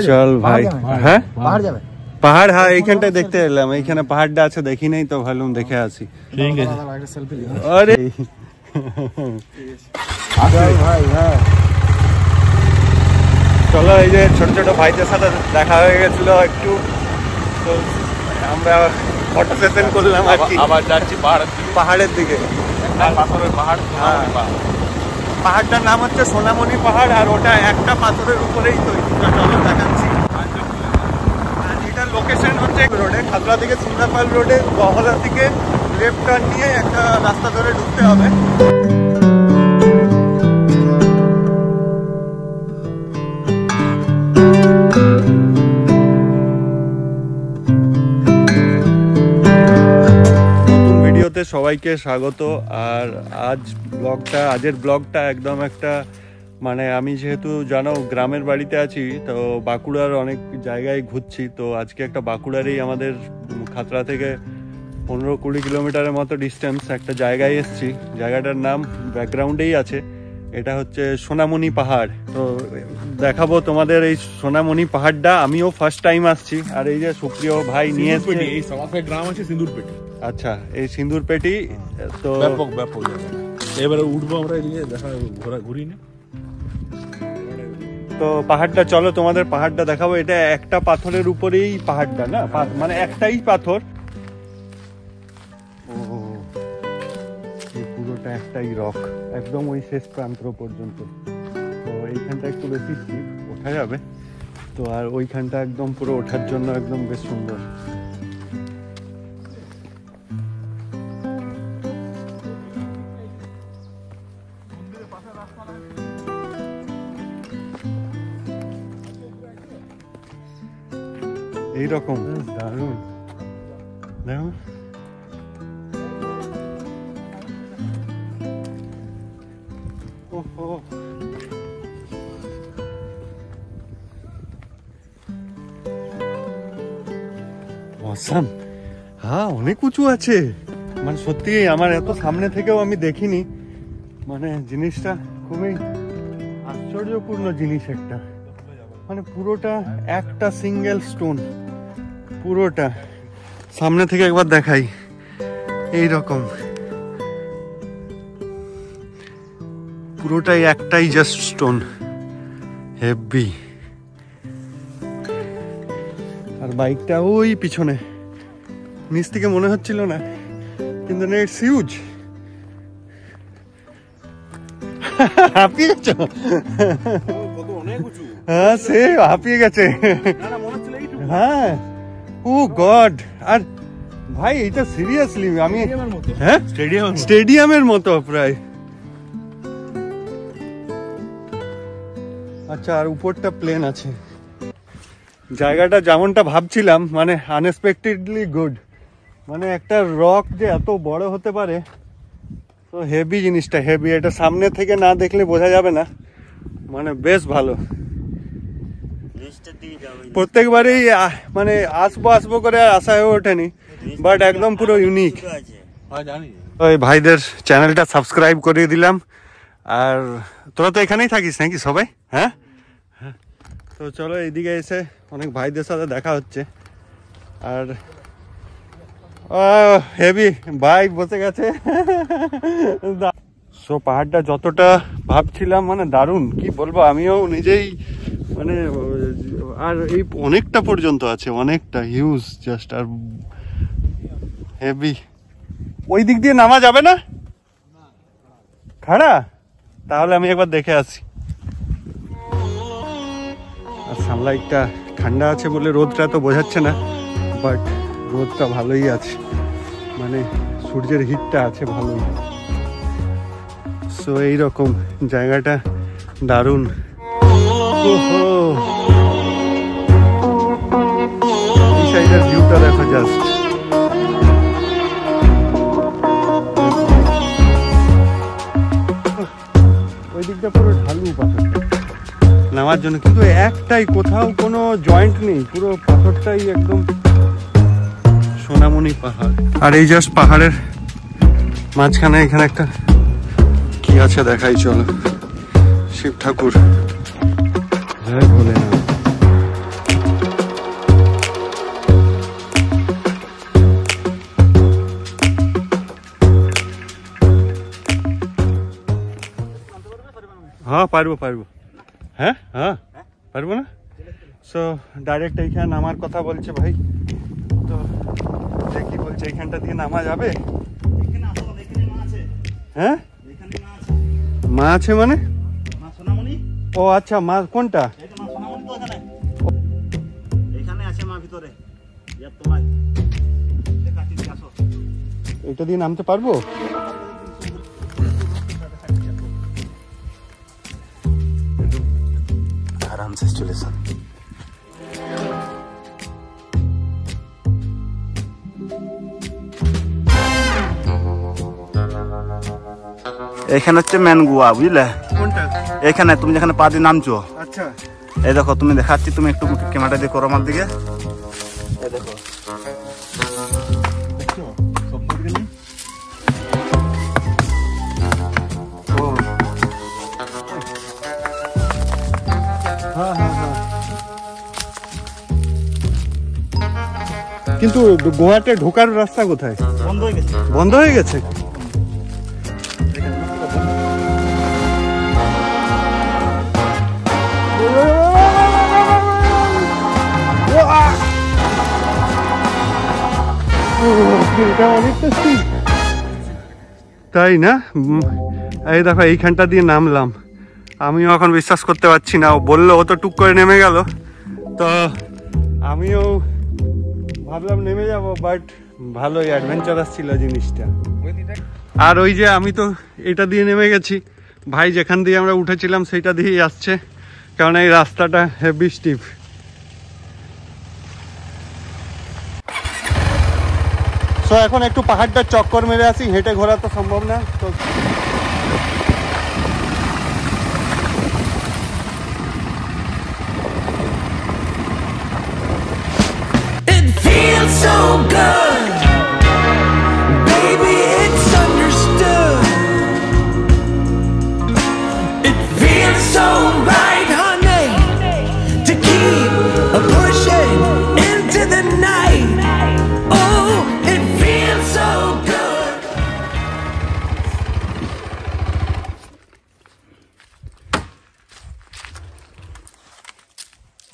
চল ভাই। হ্যাঁ পাহাড়, হ্যাঁ এইখানটায় দেখতে এলাম, এইখানে পাহাড়টা আছে দেখি নাই তো, ভাবলাম দেখে আসি। ঠিক আছে আরে ভাই হ্যাঁ চলো। এই যে ছোট ছোট ভাইদের সাথে দেখা হয়ে গেছিল একটু, তো আমরা ফটো সেশন করলাম আর কি। আবার যাচ্ছি পাহাড়ের দিকে। পাহাড়টার নাম হচ্ছে সোনামণি পাহাড়, আর ওটা একটা পাথরের উপরেই তৈরি। চলো দেখাচ্ছি। আর এটার লোকেশন হচ্ছে রোডে, খাতড়া থেকে সিমলাপাল রোডে বহলা থেকে লেফট টার্ন নিয়ে একটা রাস্তা ধরে ঢুকতে হবে। সবাইকে স্বাগত। আর আজের ব্লগটা একদম একটা মানে, আমি যেহেতু জানো গ্রামের বাড়িতে আছি, তো বাঁকুড়ার অনেক জায়গায় ঘুরছি। তো আজকে একটা বাঁকুড়ারই আমাদের খাতড়া থেকে 15-20 কিলোমিটারের মতো ডিস্টেন্স একটা জায়গায় এসছি। জায়গাটার নাম ব্যাকগ্রাউন্ডেই আছে, এটা হচ্ছে সোনামণি পাহাড়। তো দেখাবো তোমাদের এই সোনামণি পাহাড়টা। আমিও ফার্স্ট টাইম আসছি। আর এই যে সুপ্রিয় ভাই নিয়ে এসছে, এই গ্রাম আছে সিন্দুরপেটি। আচ্ছা এই সিন্দুরপেটি। তো ব্যাপক এবারে উঠবো আমরা, এদিকে দেখা ঘুরি না। তো পাহাড়টা চলো তোমাদের পাহাড়টা দেখাবো। এটা একটা পাথরের উপরেই পাহাড়টা না, মানে একটাই পাথর। ও পুরোটা একটাই রক, একদম ওই শেষ প্রান্ত পর্যন্ত। তো এইখানটা একটু বেশি স্টিপ, ওঠা যাবে তো। আর ওইখানটা একদম পুরো ওঠার জন্য একদম বেশ সুন্দর। এইরকম দারুণ দেখো। অসাম, হ্যাঁ অনেক উঁচু আছে, মানে সত্যি আমার এত সামনে থেকেও আমি দেখিনি। মানে জিনিসটা খুবই আশ্চর্যপূর্ণ জিনিস একটা, মানে পুরোটা একটা সিঙ্গেল স্টোন, পুরোটা সামনে থেকে একবার দেখাই। এই রকম পুরোটাই একটাই জাস্ট স্টোন, হেভি। আর বাইকটা ওই পিছনে, নিচ থেকে মনে হচ্ছিল না, কিন্তু ইটস হিউজ। হাঁপিয়ে গেছ? হ্যাঁ সে হাঁপিয়ে গেছে। হ্যাঁ ও গড। আর ভাই এটা সিরিয়াসলি আমি, হ্যাঁ স্টেডিয়ামের মতো প্রায়। আচ্ছা আর উপরটা প্লেন আছে। জায়গাটা যেমনটা ভাবছিলাম, মানে আনএক্সপেক্টেডলি গুড। মানে একটা রক যে এত বড় হতে পারে, তো হেভি জিনিসটা, হেভি। এটা সামনে থেকে না দেখলে বোঝা যাবে না, মানে বেশ ভালো। প্রত্যেকবারই মানে আসবো করে আসা হয়ে ওঠেনি, বাট একদম পুরো ইউনিক। ওই ভাইদের চ্যানেলটা সাবস্ক্রাইব করিয়ে দিলাম। আর তোরা তো এখানেই থাকিস নাকি সবাই? হ্যাঁ তো চলো এইদিকে এসে অনেক ভাইদের সাথে দেখা হচ্ছে। আর হেভি ভাই বসে গেছে। সো পাহাড়টা যতটা ভাবছিলাম মানে দারুণ, কি বলবো, আমিও নিজেই মানে। আর এই অনেকটা পর্যন্ত আছে, অনেকটা হিউজ জাস্ট। আর হেভি। ওই দিক দিয়ে নামা যাবে না খাড়া? তাহলে আমি একবার দেখে আসি। আর সানলাইটটা ঠান্ডা আছে বলে রোদটা তো বোঝাচ্ছে না, বাট রোদটা ভালোই আছে, মানে সূর্যের হিটটা আছে ভালোই। সো এইরকম জায়গাটা দারুণ। এই সাইডের ভিউটা দেখো জাস্ট। ওই দিকটা পুরো ঢালু পাথরটা নামার জন্য, কিন্তু একটাই, কোথাও কোনো জয়েন্ট নেই, পুরো পাথরটাই একদম সোনামণি পাহাড়। আর এই জাস্ট পাহাড়ের মাঝখানে এখানে একটা কি আছে দেখাই চলো, শিব ঠাকুর। জয় ভোলেনাথ। হ্যাঁ পারবো পারবো, হ্যাঁ হ্যাঁ পারবো না। সো ডাইরেক্ট এইখানে নামার কথা বলছে ভাই, তো দেখি বলছে এইখানটা দিয়ে নামা যাবে। হ্যাঁ মা আছে মানে? ও আচ্ছা, মা কোনটা? এটা দিয়ে নামতে পারবো? আরাম সে চলে যান। এখানে হচ্ছে মেন গোয়া, বুঝলে? কোনটা? এখানে তুমি যেখানে পা দিয়ে নামছো, আচ্ছা এই দেখো, তুমি দেখাচ্ছি, তুমি একটু ক্যামেরাটা দিয়ে করো আমার দিকে। এই দেখো, কিন্তু গোয়াতে ঢোকার রাস্তা কোথায়? বন্ধ হয়ে গেছে। বন্ধ হয়ে গেছে? তাই না? এই দেখো এইখানটা দিয়ে নামলাম, আমিও এখন বিশ্বাস করতে পারছি না। ও বললো, ও তো টুক করে নেমে গেল, তো আমিও ভাবলাম নেমে যাব, বাট ভালোই অ্যাডভেঞ্চারাস ছিল জিনিসটা। আর ওই যে আমি তো এটা দিয়ে নেমে গেছি, ভাই যেখান দিয়ে আমরা উঠেছিলাম সেইটা দিয়েই আসছে, কারণ এই রাস্তাটা হেভি স্টিপ। সো এখন একটু পাহাড়টা চক্কর মেরে আসি, হেঁটে ঘোরা তো সম্ভব না, তো so good, baby, it's understood. It feels so right, honey, to keep pushing into the night. Oh, it feels so good.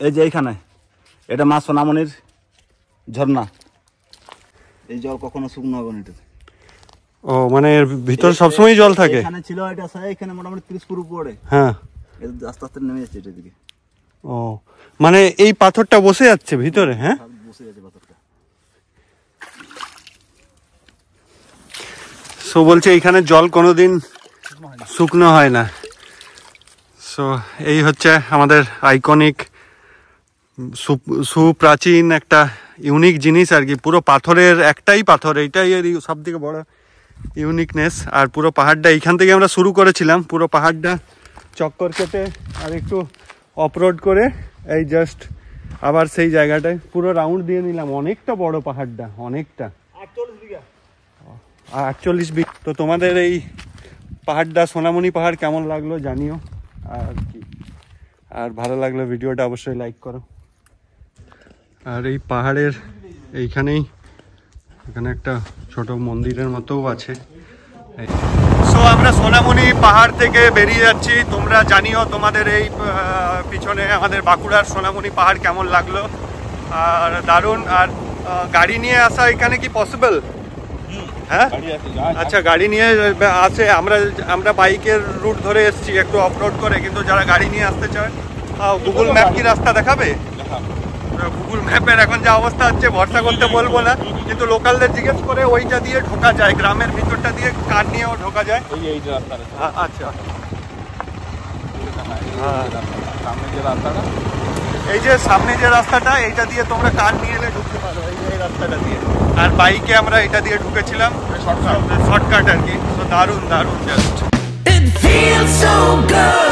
এই যে এইখানে, এটা মা সোনামণির ঝর্ণা। এই জল কখনো শুকনো হবে না এটাতে। ও মানে এর ভিতর সবসময় জল থাকে? এখানে ছিল, এটা এখানে মোটামুটি 30 ফুট উপরে। হ্যাঁ, এটা আস্তে আস্তে নেমে যাচ্ছে এটার দিকে। ও মানে এই পাথরটা বসে যাচ্ছে ভিতরে? হ্যাঁ, বসে যাচ্ছে পাথরটা। সো বলছে এইখানে জল কোনোদিন শুকনো হয় না। সো এই হচ্ছে আমাদের আইকনিক সুপ্রাচীন একটা ইউনিক জিনিস আর কি, পুরো পাথরের, একটাই পাথর, এইটাই এর সব থেকে বড় ইউনিকনেস। আর পুরো পাহাড়টা এইখান থেকে আমরা শুরু করেছিলাম, পুরো পাহাড়টা চক্কর কেটে আর একটু অফরোড করে এই জাস্ট আবার সেই জায়গাটায় পুরো রাউন্ড দিয়ে নিলাম। অনেকটা বড় পাহাড়টা, অনেকটা, 48 বিঘা। তো তোমাদের এই পাহাড়টা, সোনামণি পাহাড় কেমন লাগলো জানিও, আর কি, আর ভালো লাগলো ভিডিওটা অবশ্যই লাইক করো। আর এই পাহাড়ের এইখানেই এখানে একটা ছোট মন্দিরের মতোও আছে। সো আমরা সোনামণি পাহাড় থেকে বেরিয়ে যাচ্ছি। তোমরা জানিও তোমাদের এই পিছনে আমাদের বাঁকুড়ার সোনামণি পাহাড় কেমন লাগলো। আর দারুণ। আর গাড়ি নিয়ে আসা এখানে কি পসিবল? হ্যাঁ, আচ্ছা, গাড়ি নিয়ে আছে। আমরা বাইকের রুট ধরে এসেছি একটু অফরোড করে, কিন্তু যারা গাড়ি নিয়ে আসতে চায়, গুগল ম্যাপ কি রাস্তা দেখাবে? গুগল ম্যাপের এখন যা অবস্থা হচ্ছে, ভরসা করতে বলবো না, কিন্তু লোকালদের জিজ্ঞেস করে ওইটা দিয়ে ঢোকা যায়, গ্রামের ভিতরটা দিয়ে কার নিয়েও ঢোকা যায়। আচ্ছা, এই যে সামনে যে রাস্তাটা, এইটা দিয়ে তোমরা কার নিয়ে এলে ঢুকতে পারো, এই রাস্তাটা দিয়ে। আর বাইকে আমরা এটা দিয়ে ঢুকেছিলাম, শর্টকাট আর কি। তো দারুণ দারুণ just. It feels so good.